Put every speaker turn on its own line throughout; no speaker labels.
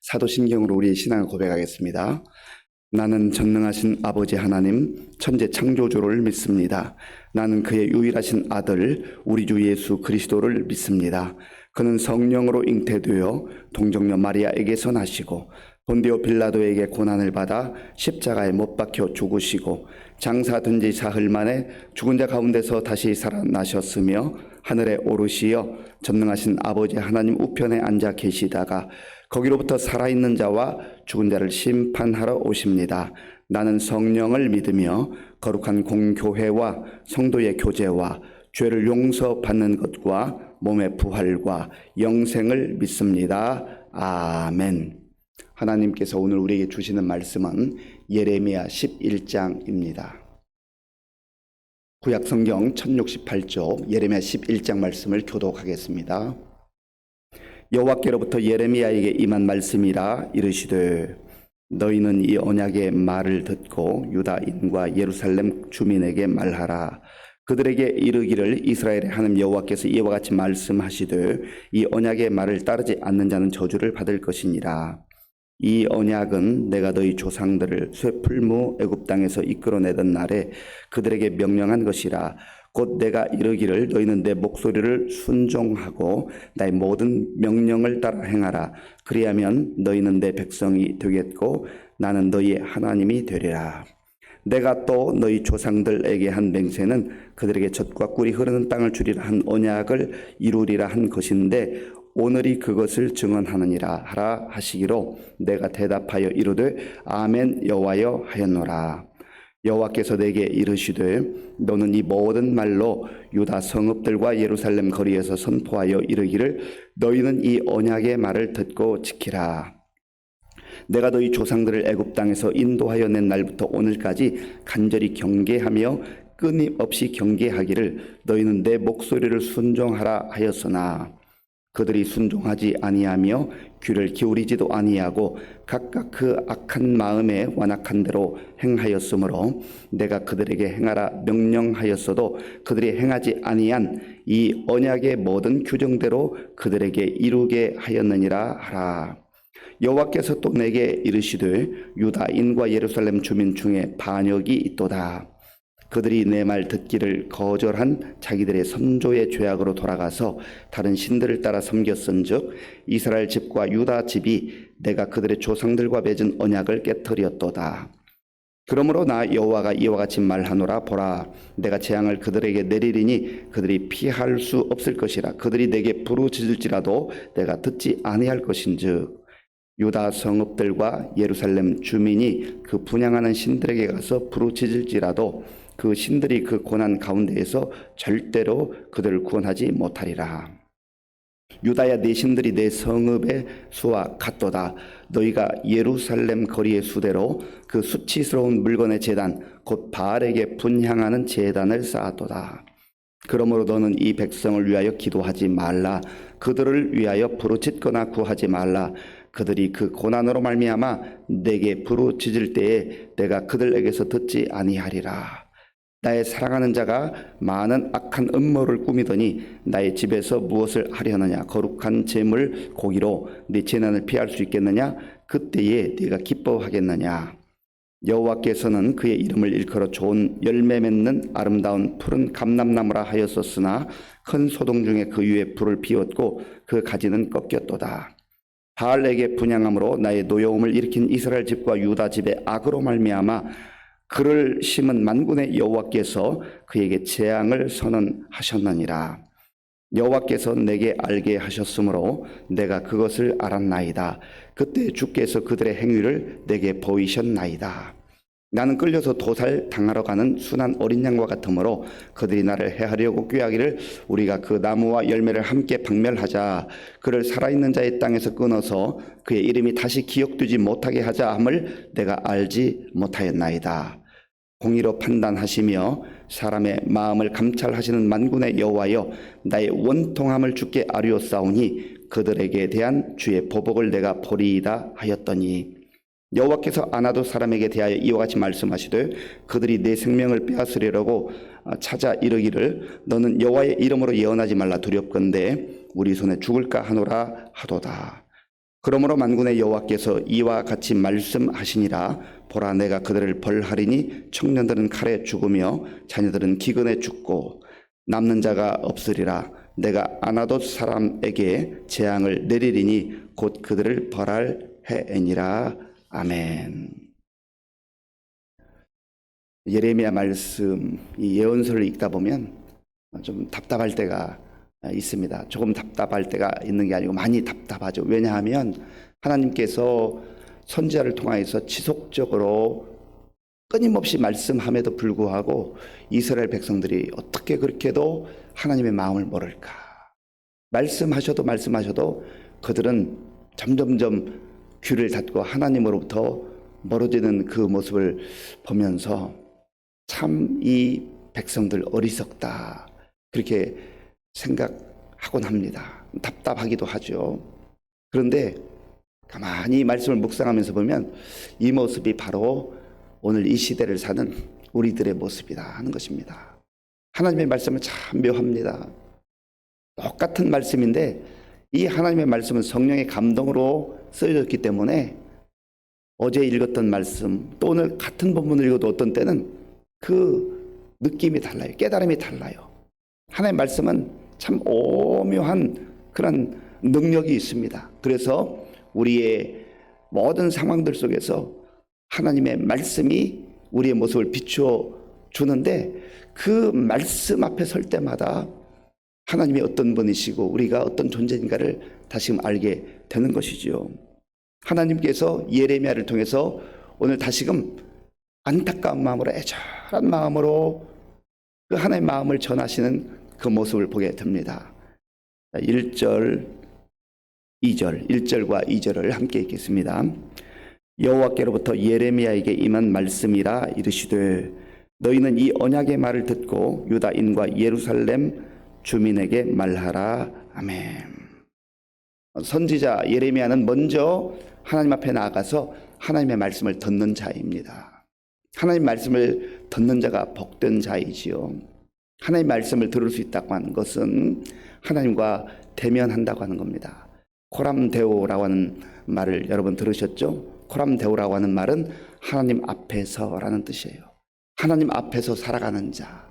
사도신경으로 우리의 신앙을 고백하겠습니다. 나는 전능하신 아버지 하나님 천재 창조주를 믿습니다. 나는 그의 유일하신 아들 우리 주 예수 그리스도를 믿습니다. 그는 성령으로 잉태되어 동정녀 마리아에게서 나시고 본디오 빌라도에게 고난을 받아 십자가에 못 박혀 죽으시고 장사된 지 사흘 만에 죽은 자 가운데서 다시 살아나셨으며 하늘에 오르시어 전능하신 아버지 하나님 우편에 앉아 계시다가 거기로부터 살아있는 자와 죽은 자를 심판하러 오십니다. 나는 성령을 믿으며 거룩한 공교회와 성도의 교제와 죄를 용서받는 것과 몸의 부활과 영생을 믿습니다. 아멘. 하나님께서 오늘 우리에게 주시는 말씀은 예레미야 11장입니다. 구약성경 1068쪽 예레미야 11장 말씀을 교독하겠습니다. 여호와께로부터 예레미야에게 임한 말씀이라 이르시되 너희는 이 언약의 말을 듣고 유다인과 예루살렘 주민에게 말하라. 그들에게 이르기를 이스라엘의 하나님 여호와께서 이와 같이 말씀하시되 이 언약의 말을 따르지 않는 자는 저주를 받을 것이니라. 이 언약은 내가 너희 조상들을 쇠풀무 애굽 땅에서 이끌어내던 날에 그들에게 명령한 것이라. 곧 내가 이르기를 너희는 내 목소리를 순종하고 나의 모든 명령을 따라 행하라. 그리하면 너희는 내 백성이 되겠고 나는 너희의 하나님이 되리라. 내가 또 너희 조상들에게 한 맹세는 그들에게 젖과 꿀이 흐르는 땅을 주리라 한 언약을 이루리라 한 것인데 오늘이 그것을 증언하느니라 하라 하시기로 내가 대답하여 이르되 아멘 여호와여 하였노라. 여호와께서 내게 이르시되 너는 이 모든 말로 유다 성읍들과 예루살렘 거리에서 선포하여 이르기를 너희는 이 언약의 말을 듣고 지키라. 내가 너희 조상들을 애굽 땅에서 인도하여 낸 날부터 오늘까지 간절히 경계하며 끊임없이 경계하기를 너희는 내 목소리를 순종하라 하였으나 그들이 순종하지 아니하며 귀를 기울이지도 아니하고 각각 그 악한 마음에 완악한 대로 행하였으므로 내가 그들에게 행하라 명령하였어도 그들이 행하지 아니한 이 언약의 모든 규정대로 그들에게 이루게 하였느니라 하라. 여호와께서 또 내게 이르시되 유다인과 예루살렘 주민 중에 반역이 있도다. 그들이 내 말 듣기를 거절한 자기들의 선조의 죄악으로 돌아가서 다른 신들을 따라 섬겼은즉 이스라엘 집과 유다 집이 내가 그들의 조상들과 맺은 언약을 깨뜨렸도다. 그러므로 나 여호와가 이와 같이 말하노라. 보라, 내가 재앙을 그들에게 내리리니 그들이 피할 수 없을 것이라. 그들이 내게 부르짖을지라도 내가 듣지 아니할 것인즉 유다 성읍들과 예루살렘 주민이 그 분향하는 신들에게 가서 부르짖을지라도 그 신들이 그 고난 가운데에서 절대로 그들을 구원하지 못하리라. 유다야 내 신들이 내 성읍의 수와 같도다. 너희가 예루살렘 거리의 수대로 그 수치스러운 물건의 제단 곧 바알에게 분향하는 제단을 쌓았도다. 그러므로 너는 이 백성을 위하여 기도하지 말라. 그들을 위하여 부르짖거나 구하지 말라. 그들이 그 고난으로 말미암아 내게 부르짖을 때에 내가 그들에게서 듣지 아니하리라. 나의 사랑하는 자가 많은 악한 음모를 꾸미더니 나의 집에서 무엇을 하려느냐? 거룩한 재물 고기로 네 재난을 피할 수 있겠느냐? 그때에 네가 기뻐하겠느냐? 여호와께서는 그의 이름을 일컬어 좋은 열매 맺는 아름다운 푸른 감람나무라 하였었으나 큰 소동 중에 그 위에 불을 피웠고 그 가지는 꺾였도다. 바알에게 분향함으로 나의 노여움을 일으킨 이스라엘 집과 유다 집의 악으로 말미암아 그를 심은 만군의 여호와께서 그에게 재앙을 선언하셨느니라. 여호와께서 내게 알게 하셨으므로 내가 그것을 알았나이다. 그때 주께서 그들의 행위를 내게 보이셨나이다. 나는 끌려서 도살 당하러 가는 순한 어린 양과 같으므로 그들이 나를 해하려고 꾀하기를 우리가 그 나무와 열매를 함께 박멸하자. 그를 살아있는 자의 땅에서 끊어서 그의 이름이 다시 기억되지 못하게 하자 함을 내가 알지 못하였나이다. 공의로 판단하시며 사람의 마음을 감찰하시는 만군의 여호와여, 나의 원통함을 주께 아뢰었사오니 그들에게 대한 주의 보복을 내가 보리이다 하였더니 여호와께서 아나도 사람에게 대하여 이와 같이 말씀하시되 그들이 내 생명을 빼앗으려고 찾아 이르기를 너는 여호와의 이름으로 예언하지 말라. 두렵건대 우리 손에 죽을까 하노라 하도다. 그러므로 만군의 여호와께서 이와 같이 말씀하시니라. 보라, 내가 그들을 벌하리니 청년들은 칼에 죽으며 자녀들은 기근에 죽고 남는 자가 없으리라. 내가 아나돗 사람에게 재앙을 내리리니 곧 그들을 벌할 해이니라. 아멘. 예레미야 말씀, 이 예언서를 읽다 보면 좀 답답할 때가 있습니다. 조금 답답할 때가 있는 게 아니고 많이 답답하죠. 왜냐하면 하나님께서 선지자를 통하여서 지속적으로 끊임없이 말씀함에도 불구하고 이스라엘 백성들이 어떻게 그렇게도 하나님의 마음을 모를까. 말씀하셔도 그들은 점점점 귀를 닫고 하나님으로부터 멀어지는 그 모습을 보면서 참 이 백성들 어리석다, 그렇게 생각하곤 합니다. 답답하기도 하죠. 그런데 가만히 말씀을 묵상하면서 보면 이 모습이 바로 오늘 이 시대를 사는 우리들의 모습이다 하는 것입니다. 하나님의 말씀은 참 묘합니다. 똑같은 말씀인데 이 하나님의 말씀은 성령의 감동으로 쓰여졌기 때문에 어제 읽었던 말씀 또 오늘 같은 본문을 읽어도 어떤 때는 그 느낌이 달라요. 깨달음이 달라요. 하나님의 말씀은 참 오묘한 그런 능력이 있습니다. 그래서 우리의 모든 상황들 속에서 하나님의 말씀이 우리의 모습을 비추어 주는데 그 말씀 앞에 설 때마다 하나님이 어떤 분이시고 우리가 어떤 존재인가를 다시금 알게 되는 것이죠. 하나님께서 예레미야를 통해서 오늘 다시금 안타까운 마음으로, 애절한 마음으로 그 하나님의 마음을 전하시는 그 모습을 보게 됩니다. 1절, 2절, 1절과 2절을 함께 읽겠습니다. 여호와께로부터 예레미야에게 임한 말씀이라. 이르시되 너희는 이 언약의 말을 듣고 유다인과 예루살렘 주민에게 말하라. 아멘. 선지자 예레미야는 먼저 하나님 앞에 나아가서 하나님의 말씀을 듣는 자입니다. 하나님 말씀을 듣는 자가 복된 자이지요. 하나님 말씀을 들을 수 있다고 하는 것은 하나님과 대면한다고 하는 겁니다. 코람데오라고 하는 말을 여러분 들으셨죠? 코람데오라고 하는 말은 하나님 앞에서라는 뜻이에요. 하나님 앞에서 살아가는 자.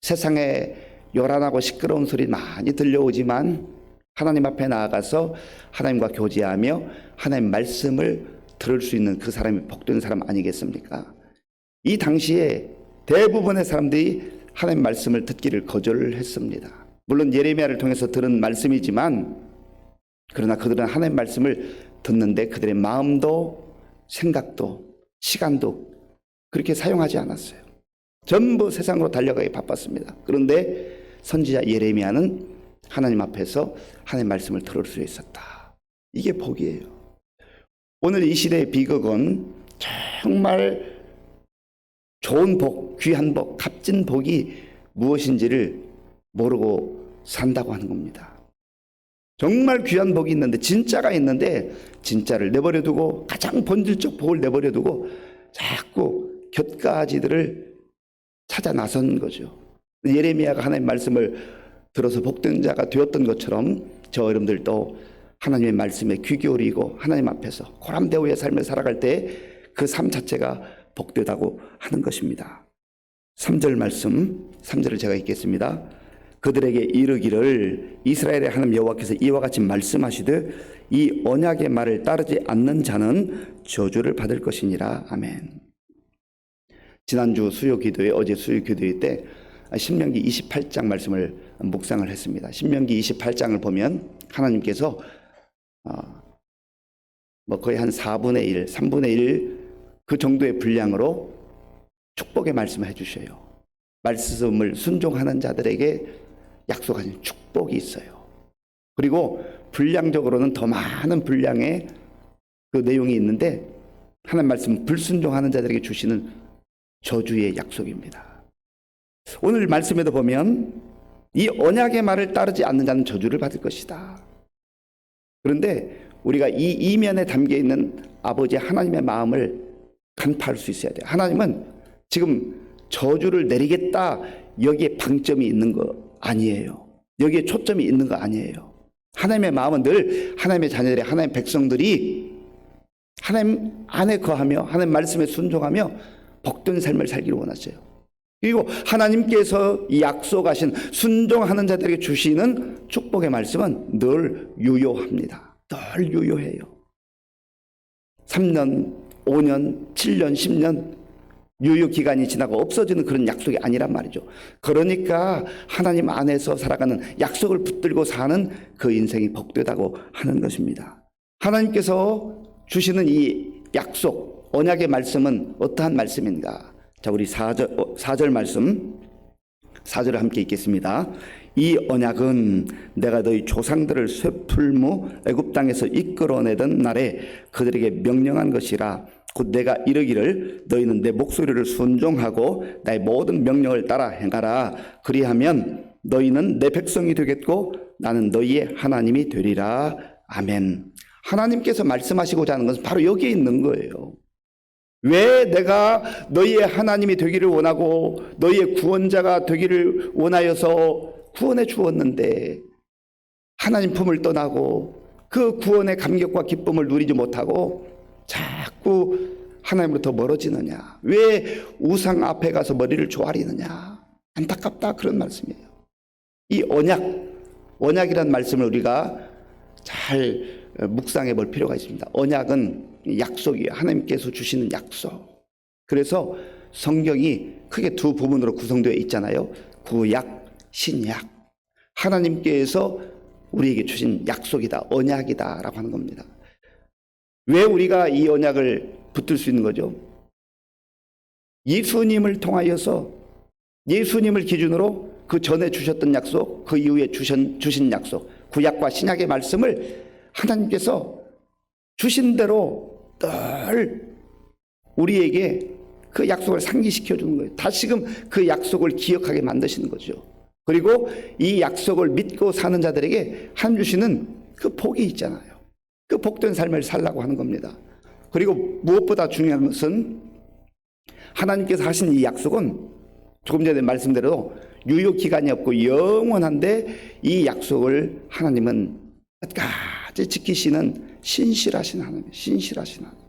세상에 요란하고 시끄러운 소리 많이 들려오지만 하나님 앞에 나아가서 하나님과 교제하며 하나님 말씀을 들을 수 있는 그 사람이 복된 사람 아니겠습니까? 이 당시에 대부분의 사람들이 하나님 말씀을 듣기를 거절했습니다. 물론 예레미야를 통해서 들은 말씀이지만 그러나 그들은 하나님 말씀을 듣는데 그들의 마음도 생각도 시간도 그렇게 사용하지 않았어요. 전부 세상으로 달려가기 바빴습니다. 그런데 선지자 예레미야는 하나님 앞에서 하나님 말씀을 들을 수 있었다. 이게 복이에요. 오늘 이 시대의 비극은 정말 좋은 복, 귀한 복, 값진 복이 무엇인지를 모르고 산다고 하는 겁니다. 정말 귀한 복이 있는데, 진짜가 있는데 진짜를 내버려 두고 가장 본질적 복을 내버려 두고 자꾸 곁가지들을 찾아 나선 거죠. 예레미야가 하나님의 말씀을 들어서 복된 자가 되었던 것처럼 저 여러분들도 하나님의 말씀에 귀 기울이고 하나님 앞에서 고람대오의 삶을 살아갈 때 그 삶 자체가 복되다고 하는 것입니다. 3절 말씀, 3절을 제가 읽겠습니다. 그들에게 이르기를 이스라엘의 하나님 여호와께서 이와 같이 말씀하시되 이 언약의 말을 따르지 않는 자는 저주를 받을 것이니라. 아멘. 지난주 수요 기도회, 어제 수요 기도회 때 신명기 28장 말씀을 묵상을 했습니다. 신명기 28장을 보면 하나님께서 거의 한 4분의 1, 3분의 1 그 정도의 분량으로 축복의 말씀을 해주셔요. 말씀을 순종하는 자들에게 약속하신 축복이 있어요. 그리고 분량적으로는 더 많은 분량의 그 내용이 있는데 하나님 말씀 불순종하는 자들에게 주시는 저주의 약속입니다. 오늘 말씀에도 보면 이 언약의 말을 따르지 않는 자는 저주를 받을 것이다. 그런데 우리가 이 이면에 담겨 있는 아버지 하나님의 마음을 간파할 수 있어야 돼요. 하나님은 지금 저주를 내리겠다 여기에 방점이 있는 거 아니에요. 여기에 초점이 있는 거 아니에요. 하나님의 마음은 늘 하나님의 자녀들이, 하나님의 백성들이 하나님 안에 거하며 하나님 말씀에 순종하며 복된 삶을 살기를 원하세요. 그리고 하나님께서 약속하신 순종하는 자들에게 주시는 축복의 말씀은 늘 유효합니다. 늘 유효해요. 3년, 5년, 7년, 10년 유효 기간이 지나고 없어지는 그런 약속이 아니란 말이죠. 그러니까 하나님 안에서 살아가는, 약속을 붙들고 사는 그 인생이 복되다고 하는 것입니다. 하나님께서 주시는 이 약속, 언약의 말씀은 어떠한 말씀인가? 자, 우리 4절 말씀, 4절을 함께 읽겠습니다. 이 언약은 내가 너희 조상들을 쇠풀무 애굽 땅에서 이끌어내던 날에 그들에게 명령한 것이라. 곧 내가 이르기를 너희는 내 목소리를 순종하고 나의 모든 명령을 따라 행하라. 그리하면 너희는 내 백성이 되겠고 나는 너희의 하나님이 되리라. 아멘. 하나님께서 말씀하시고자 하는 것은 바로 여기에 있는 거예요. 왜 내가 너희의 하나님이 되기를 원하고 너희의 구원자가 되기를 원하여서 구원해 주었는데 하나님 품을 떠나고 그 구원의 감격과 기쁨을 누리지 못하고 자꾸 하나님으로부터 멀어지느냐? 왜 우상 앞에 가서 머리를 조아리느냐? 안타깝다, 그런 말씀이에요. 이 언약이라는 말씀을 우리가 잘 묵상해 볼 필요가 있습니다. 언약은 약속이에요. 하나님께서 주시는 약속. 그래서 성경이 크게 두 부분으로 구성되어 있잖아요. 구약, 신약. 하나님께서 우리에게 주신 약속이다, 언약이다라고 하는 겁니다. 왜 우리가 이 언약을 붙들 수 있는 거죠? 예수님을 통하여서, 예수님을 기준으로 그 전에 주셨던 약속, 그 이후에 주신 약속, 구약과 신약의 말씀을 하나님께서 주신 대로 늘 우리에게 그 약속을 상기시켜 주는 거예요. 다시금 그 약속을 기억하게 만드시는 거죠. 그리고 이 약속을 믿고 사는 자들에게 하나님 주시는 그 복이 있잖아요. 그 복된 삶을 살라고 하는 겁니다. 그리고 무엇보다 중요한 것은 하나님께서 하신 이 약속은 조금 전에 말씀대로 유효 기간이 없고 영원한데 이 약속을 하나님은 끝까지 지키시는 신실하신 하나님, 신실하신 하나님.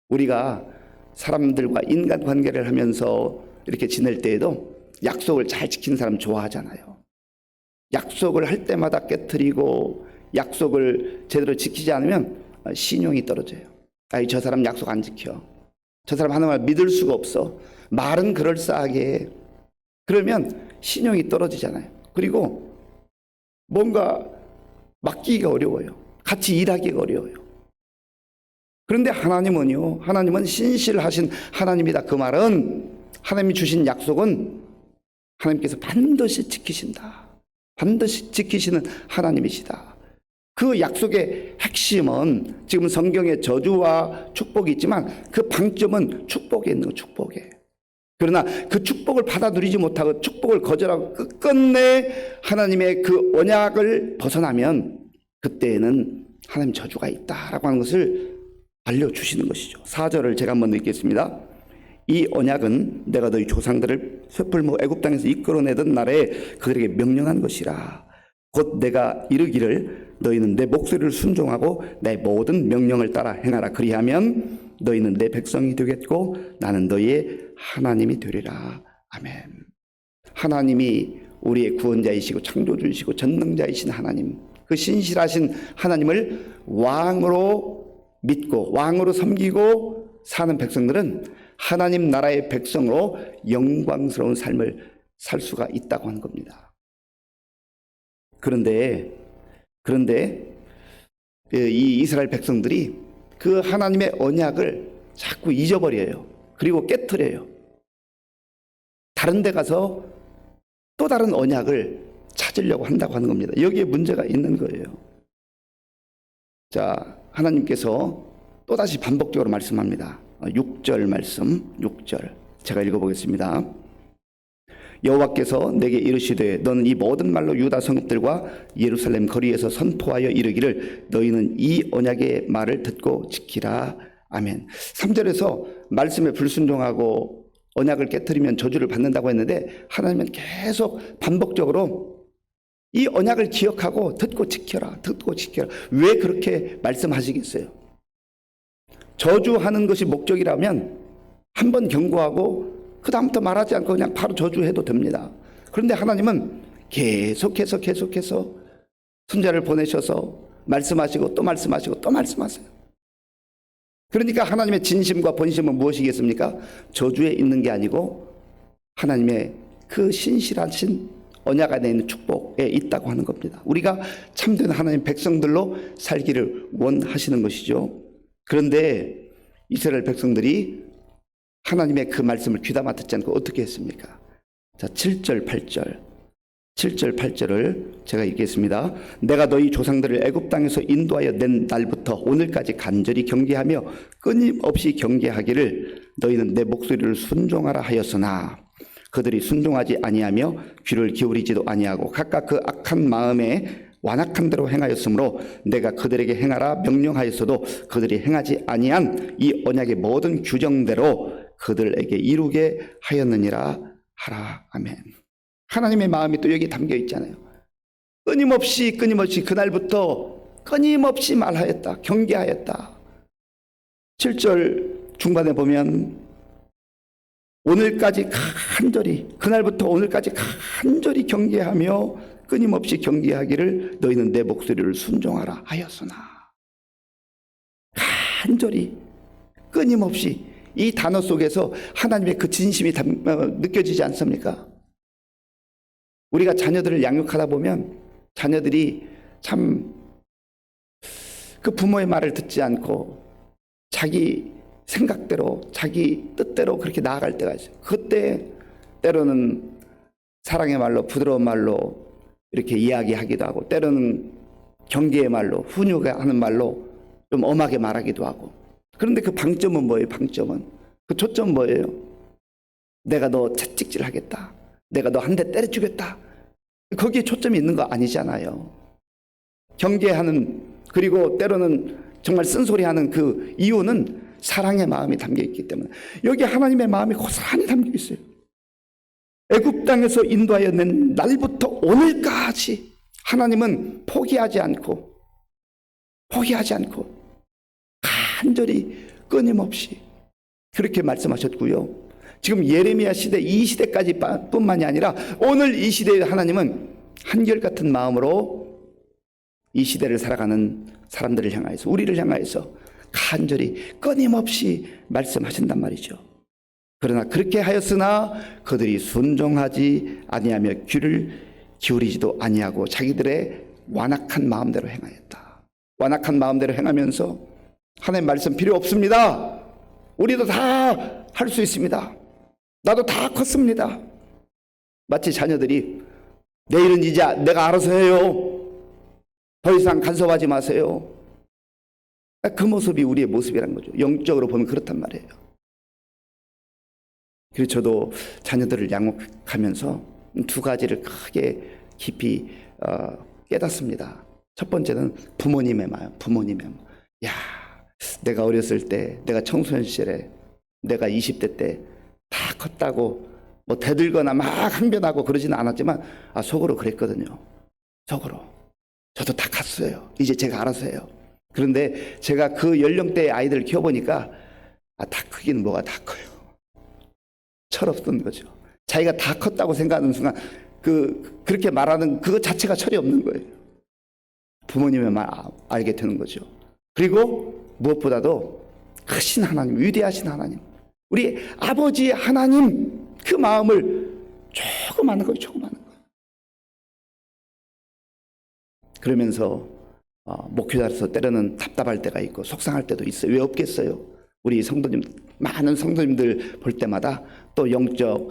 우리가 사람들과 인간 관계를 하면서 이렇게 지낼 때에도 약속을 잘 지키는 사람 좋아하잖아요. 약속을 할 때마다 깨트리고 약속을 제대로 지키지 않으면 신용이 떨어져요. 아이, 저 사람 약속 안 지켜. 저 사람 하는 말 믿을 수가 없어. 말은 그럴싸하게 해. 그러면 신용이 떨어지잖아요. 그리고 뭔가 맡기기가 어려워요. 같이 일하기가 어려워요. 그런데 하나님은요, 하나님은 신실하신 하나님이다. 그 말은 하나님이 주신 약속은 하나님께서 반드시 지키신다. 반드시 지키시는 하나님이시다. 그 약속의 핵심은 지금 성경에 저주와 축복이 있지만 그 방점은 축복에 있는 거예요. 축복에. 그러나 그 축복을 받아 누리지 못하고 축복을 거절하고 끝끝내 하나님의 그 언약을 벗어나면 그때에는 하나님 저주가 있다라고 하는 것을 알려주시는 것이죠. 4절을 제가 한번 읽겠습니다. 이 언약은 내가 너희 조상들을 쇠풀무 애굽 땅에서 이끌어내던 날에 그들에게 명령한 것이라. 곧 내가 이르기를 너희는 내 목소리를 순종하고 내 모든 명령을 따라 행하라. 그리하면 너희는 내 백성이 되겠고 나는 너희의 하나님이 되리라. 아멘. 하나님이 우리의 구원자이시고 창조주이시고 전능자이신 하나님, 그 신실하신 하나님을 왕으로 믿고 왕으로 섬기고 사는 백성들은 하나님 나라의 백성으로 영광스러운 삶을 살 수가 있다고 하는 겁니다. 그런데 이 이스라엘 백성들이 그 하나님의 언약을 자꾸 잊어버려요. 그리고 깨트려요. 다른 데 가서 또 다른 언약을 찾으려고 한다고 하는 겁니다. 여기에 문제가 있는 거예요. 자, 하나님께서 또다시 반복적으로 말씀합니다. 6절 말씀, 6절 제가 읽어보겠습니다. 여호와께서 내게 이르시되 너는 이 모든 말로 유다 성읍들과 예루살렘 거리에서 선포하여 이르기를 너희는 이 언약의 말을 듣고 지키라. 아멘. 3절에서 말씀에 불순종하고 언약을 깨트리면 저주를 받는다고 했는데 하나님은 계속 반복적으로 이 언약을 기억하고 듣고 지켜라. 듣고 지켜라. 왜 그렇게 말씀하시겠어요? 저주하는 것이 목적이라면 한 번 경고하고 그 다음부터 말하지 않고 그냥 바로 저주해도 됩니다. 그런데 하나님은 계속해서 손자를 보내셔서 말씀하시고 또 말씀하시고 또 말씀하세요. 그러니까 하나님의 진심과 본심은 무엇이겠습니까? 저주에 있는 게 아니고 하나님의 그 신실하신 언약 안에 있는 축복에 있다고 하는 겁니다. 우리가 참된 하나님 백성들로 살기를 원하시는 것이죠. 그런데 이스라엘 백성들이 하나님의 그 말씀을 귀담아 듣지 않고 어떻게 했습니까? 자, 7절 8절을 제가 읽겠습니다. 내가 너희 조상들을 애굽 땅에서 인도하여 낸 날부터 오늘까지 간절히 경계하며 끊임없이 경계하기를 너희는 내 목소리를 순종하라 하였으나 그들이 순종하지 아니하며 귀를 기울이지도 아니하고 각각 그 악한 마음에 완악한 대로 행하였으므로 내가 그들에게 행하라 명령하였어도 그들이 행하지 아니한 이 언약의 모든 규정대로 그들에게 이루게 하였느니라 하라. 아멘. 하나님의 마음이 또 여기 담겨 있잖아요. 끊임없이 그날부터 끊임없이 말하였다. 경계하였다. 7절 중반에 보면 오늘까지 간절히, 그날부터 오늘까지 간절히 경계하며 끊임없이 경계하기를 너희는 내 목소리를 순종하라 하였으나, 간절히 끊임없이, 이 단어 속에서 하나님의 그 진심이 느껴지지 않습니까? 우리가 자녀들을 양육하다 보면 자녀들이 참 그 부모의 말을 듣지 않고 자기 생각대로 자기 뜻대로 그렇게 나아갈 때가 있어요. 그때 때로는 사랑의 말로, 부드러운 말로 이렇게 이야기하기도 하고, 때로는 경계의 말로, 훈육하는 말로 좀 엄하게 말하기도 하고. 그런데 그 방점은 뭐예요? 그 초점은 뭐예요? 내가 너 채찍질 하겠다, 내가 너 한 대 때려주겠다, 거기에 초점이 있는 거 아니잖아요. 경계하는, 그리고 때로는 정말 쓴소리하는 그 이유는 사랑의 마음이 담겨 있기 때문에. 여기 하나님의 마음이 고스란히 담겨 있어요. 애굽 땅에서 인도하여 낸 날부터 오늘까지 하나님은 포기하지 않고 간절히 끊임없이 그렇게 말씀하셨고요. 지금 예레미야 시대, 이 시대까지 뿐만이 아니라 오늘 이 시대에 하나님은 한결같은 마음으로 이 시대를 살아가는 사람들을 향하여서, 우리를 향하여서 간절히 끊임없이 말씀하신단 말이죠. 그러나 그렇게 하였으나 그들이 순종하지 아니하며 귀를 기울이지도 아니하고 자기들의 완악한 마음대로 행하였다. 완악한 마음대로 행하면서 하나님 말씀 필요 없습니다, 우리도 다 할 수 있습니다, 나도 다 컸습니다. 마치 자녀들이 내일은 이제 내가 알아서 해요, 더 이상 간섭하지 마세요. 그 모습이 우리의 모습이란 거죠. 영적으로 보면 그렇단 말이에요. 그래서 저도 자녀들을 양육하면서 두 가지를 크게 깊이 깨닫습니다. 첫 번째는 부모님의 마음. 야, 내가 어렸을 때, 내가 청소년 시절에, 내가 20대 때 다 컸다고 뭐 대들거나 막 항변하고 그러지는 않았지만 속으로 그랬거든요. 속으로. 저도 다 컸어요. 이제 제가 알아서 해요. 그런데 제가 그 연령대의 아이들을 키워보니까 다 크기는 뭐가 다 커요. 철없던 거죠. 자기가 다 컸다고 생각하는 순간 그렇게 말하는 그것 자체가 철이 없는 거예요. 부모님의 말 알게 되는 거죠. 그리고 무엇보다도 크신 하나님, 위대하신 하나님, 우리 아버지 하나님, 그 마음을 조금 아는 거예요. 그러면서 목회자로서 때로는 답답할 때가 있고 속상할 때도 있어요. 왜 없겠어요? 우리 성도님, 많은 성도님들 볼 때마다 또 영적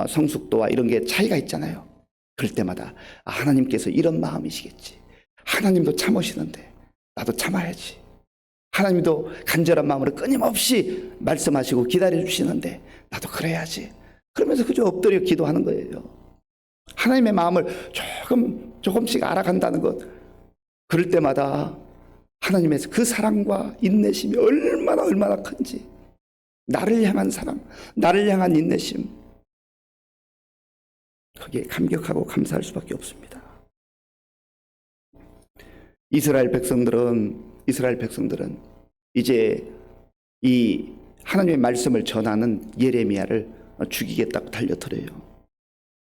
성숙도와 이런 게 차이가 있잖아요. 그럴 때마다 하나님께서 이런 마음이시겠지, 하나님도 참으시는데 나도 참아야지, 하나님도 간절한 마음으로 끊임없이 말씀하시고 기다려주시는데 나도 그래야지, 그러면서 그저 엎드려 기도하는 거예요. 하나님의 마음을 조금씩 알아간다는 것, 그럴 때마다 하나님의 그 사랑과 인내심이 얼마나 큰지, 나를 향한 사랑, 나를 향한 인내심, 거기에 감격하고 감사할 수밖에 없습니다. 이스라엘 백성들은 이제 이 하나님의 말씀을 전하는 예레미야를 죽이겠다고 달려들어요.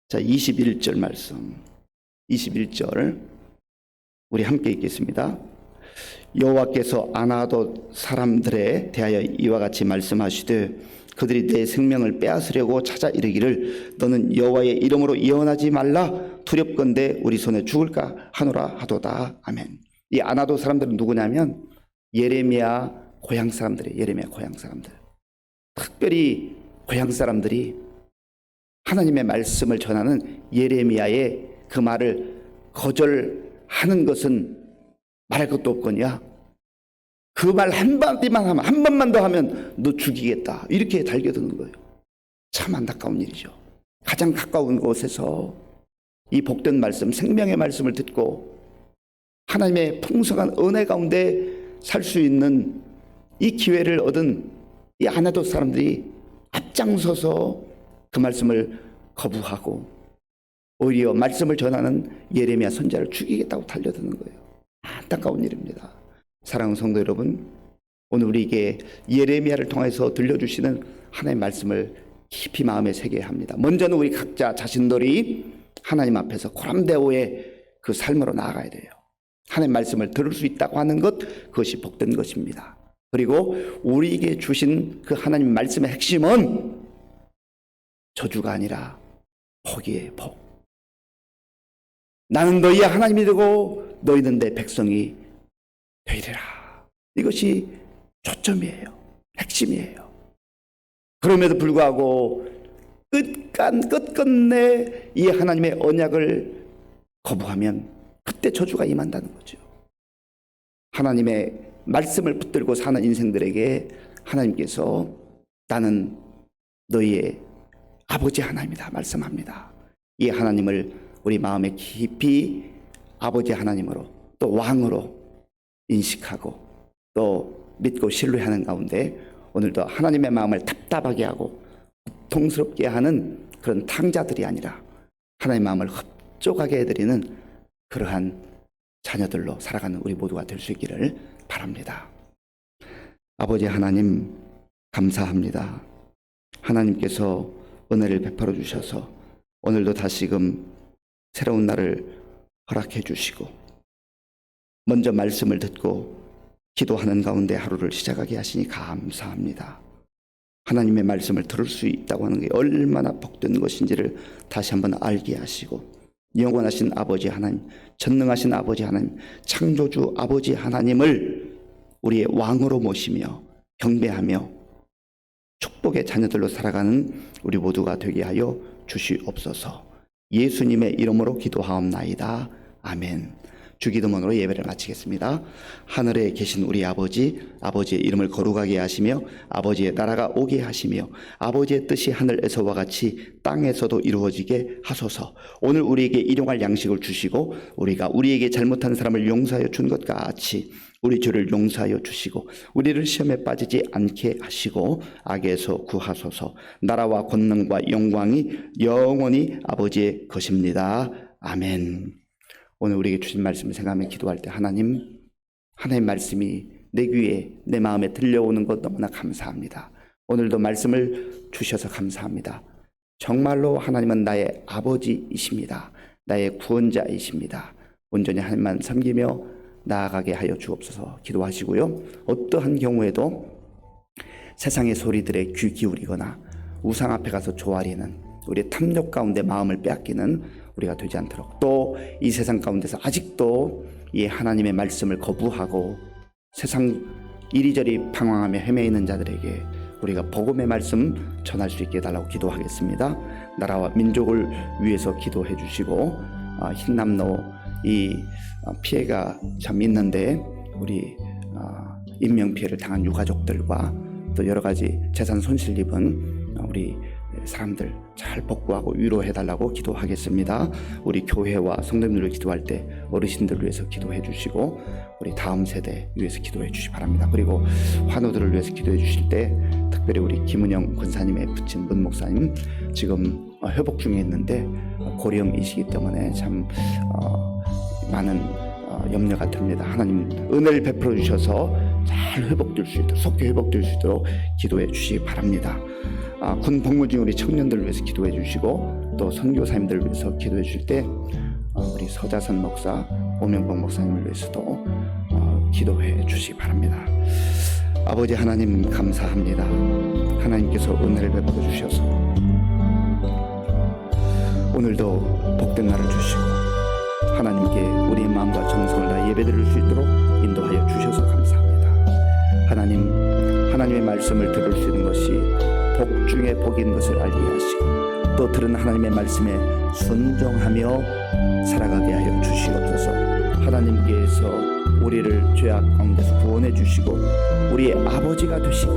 자, 21절 말씀. 21절 우리 함께 읽겠습니다. 여호와께서 아나도 사람들에 대하여 이와 같이 말씀하시되 그들이 내 생명을 빼앗으려고 찾아 이르기를 너는 여호와의 이름으로 예언하지 말라 두렵건대 우리 손에 죽을까 하노라 하도다. 아멘. 이 아나도 사람들은 누구냐면 예레미야 고향 사람들이에요. 예레미야 고향 사람들. 특별히 고향 사람들이 하나님의 말씀을 전하는 예레미야의 그 말을 거절하는 것은 말할 것도 없거니와 그 말 한마디만 하면, 한 번만 더 하면 너 죽이겠다 이렇게 달겨드는 거예요. 참 안타까운 일이죠. 가장 가까운 곳에서 이 복된 말씀, 생명의 말씀을 듣고 하나님의 풍성한 은혜 가운데 살 수 있는 이 기회를 얻은 이 아나도 사람들이 앞장서서 그 말씀을 거부하고 오히려 말씀을 전하는 예레미야 선지자를 죽이겠다고 달려드는 거예요. 안타까운 일입니다. 사랑하는 성도 여러분, 오늘 우리에게 예레미야를 통해서 들려주시는 하나님의 말씀을 깊이 마음에 새겨야 합니다. 먼저는 우리 각자 자신들이 하나님 앞에서 고람대오의 그 삶으로 나아가야 돼요. 하나님의 말씀을 들을 수 있다고 하는 것, 그것이 복된 것입니다. 그리고 우리에게 주신 그 하나님 말씀의 핵심은 저주가 아니라 복이에요. 복. 나는 너희의 하나님이 되고 너희는 내 백성이 되리라. 이것이 초점이에요. 핵심이에요. 그럼에도 불구하고 끝끝내 이 하나님의 언약을 거부하면 그때 저주가 임한다는 거죠. 하나님의 말씀을 붙들고 사는 인생들에게 하나님께서 나는 너희의 아버지 하나님이다 말씀합니다. 이 하나님을 우리 마음에 깊이 아버지 하나님으로 또 왕으로 인식하고 또 믿고 신뢰하는 가운데 오늘도 하나님의 마음을 답답하게 하고 고통스럽게 하는 그런 탕자들이 아니라 하나님의 마음을 흡족하게 해드리는 그러한 자녀들로 살아가는 우리 모두가 될 수 있기를 바랍니다. 아버지 하나님 감사합니다. 하나님께서 은혜를 베풀어 주셔서 오늘도 다시금 새로운 날을 허락해 주시고 먼저 말씀을 듣고 기도하는 가운데 하루를 시작하게 하시니 감사합니다. 하나님의 말씀을 들을 수 있다고 하는 게 얼마나 복된 것인지를 다시 한번 알게 하시고 영원하신 아버지 하나님, 전능하신 아버지 하나님, 창조주 아버지 하나님을 우리의 왕으로 모시며 경배하며 축복의 자녀들로 살아가는 우리 모두가 되게 하여 주시옵소서. 예수님의 이름으로 기도하옵나이다. 아멘. 주기도문으로 예배를 마치겠습니다. 하늘에 계신 우리 아버지, 아버지의 이름을 거룩하게 하시며 아버지의 나라가 오게 하시며 아버지의 뜻이 하늘에서와 같이 땅에서도 이루어지게 하소서. 오늘 우리에게 일용할 양식을 주시고 우리가 우리에게 잘못한 사람을 용서하여 준 것 같이 우리 죄를 용서하여 주시고 우리를 시험에 빠지지 않게 하시고 악에서 구하소서. 나라와 권능과 영광이 영원히 아버지의 것입니다. 아멘. 오늘 우리에게 주신 말씀을 생각하며 기도할 때 하나님 말씀이 내 귀에 내 마음에 들려오는 것 너무나 감사합니다. 오늘도 말씀을 주셔서 감사합니다. 정말로 하나님은 나의 아버지이십니다. 나의 구원자이십니다. 온전히 하나님만 섬기며 나아가게 하여 주옵소서. 기도하시고요. 어떠한 경우에도 세상의 소리들에 귀 기울이거나 우상 앞에 가서 조아리는 우리의 탐욕 가운데 마음을 빼앗기는 우리가 되지 않도록 또 이 세상 가운데서 아직도 이 하나님의 말씀을 거부하고 세상 이리저리 방황하며 헤매이는 자들에게 우리가 복음의 말씀 전할 수 있게 해달라고 기도하겠습니다. 나라와 민족을 위해서 기도해 주시고 흰남노 이 피해가 참 있는데 우리 인명피해를 당한 유가족들과 또 여러 가지 재산 손실 입은 우리 사람들 잘 복구하고 위로해달라고 기도하겠습니다. 우리 교회와 성도님들을 기도할 때 어르신들을 위해서 기도해 주시고 우리 다음 세대 위해서 기도해 주시기 바랍니다. 그리고 환우들을 위해서 기도해 주실 때 특별히 우리 김은영 권사님의 부친 문 목사님 지금 회복 중에 있는데 고령이시기 때문에 참 많은 염려가 됩니다. 하나님 은혜를 베풀어 주셔서 잘 회복될 수 있도록, 속히 회복될 수 있도록 기도해 주시기 바랍니다. 군 복무 중인 우리 청년들을 위해서 기도해 주시고, 또 선교사님들을 위해서 기도해 주실 때 우리 서자선 목사, 오명복 목사님을 위해서도 기도해 주시기 바랍니다. 아버지 하나님 감사합니다. 하나님께서 은혜를 베풀어 주셔서 오늘도 복된 날을 주시고, 하나님께 우리의 마음과 정성을 다 예배드릴 수 있도록 인도하여 주셔서 감사합니다. 하나님의 말씀을 들을 수 있는 것이 복 중에 복인 것을 알게 하시고, 또 들은 하나님의 말씀에 순종하며 살아가게 하여 주시옵소서. 하나님께서 우리를 죄악 가운데서 구원해 주시고 우리의 아버지가 되시고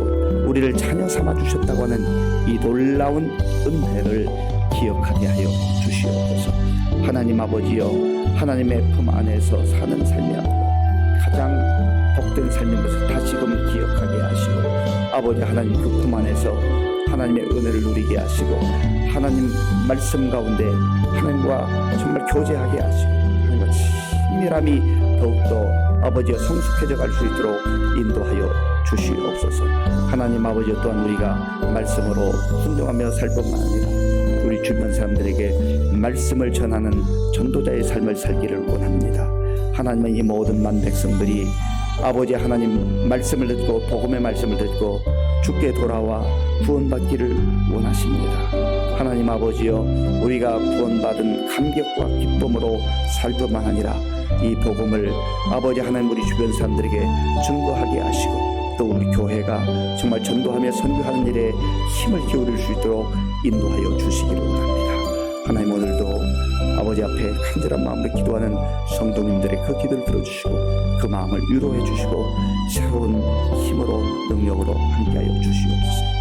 우리를 자녀 삼아 주셨다고 하는 이 놀라운 은혜를 기억하게 하여 주시옵소서. 하나님 아버지여, 하나님의 품 안에서 사는 삶이 가장 복된 삶인 것을 다시금 기억하게 하시고, 아버지 하나님 그 품 안에서 하나님의 은혜를 누리게 하시고, 하나님 말씀 가운데 하나님과 정말 교제하게 하시고, 하나님과 친밀함이 더욱더 아버지여 성숙해져 갈 수 있도록 인도하여 주시옵소서. 하나님 아버지여, 또한 우리가 말씀으로 순종하며 살 뿐만 아니라 우리 주변 사람들에게 말씀을 전하는 전도자의 삶을 살기를 원합니다. 하나님의 이 모든 만 백성들이 아버지 하나님 말씀을 듣고 복음의 말씀을 듣고 주께 돌아와 구원받기를 원하십니다. 하나님 아버지여, 우리가 구원받은 감격과 기쁨으로 살 뿐만 아니라 이 복음을 아버지 하나님 우리 주변 사람들에게 증거하게 하시고, 또 우리 교회가 정말 전도하며 선교하는 일에 힘을 기울일 수 있도록 인도하여 주시기를 원합니다. 하나님 오늘도 아버지 앞에 간절한 마음으로 기도하는 성도님들의 그 기도를 들어주시고 그 마음을 위로해 주시고 새로운 힘으로 능력으로 함께하여 주시옵소서.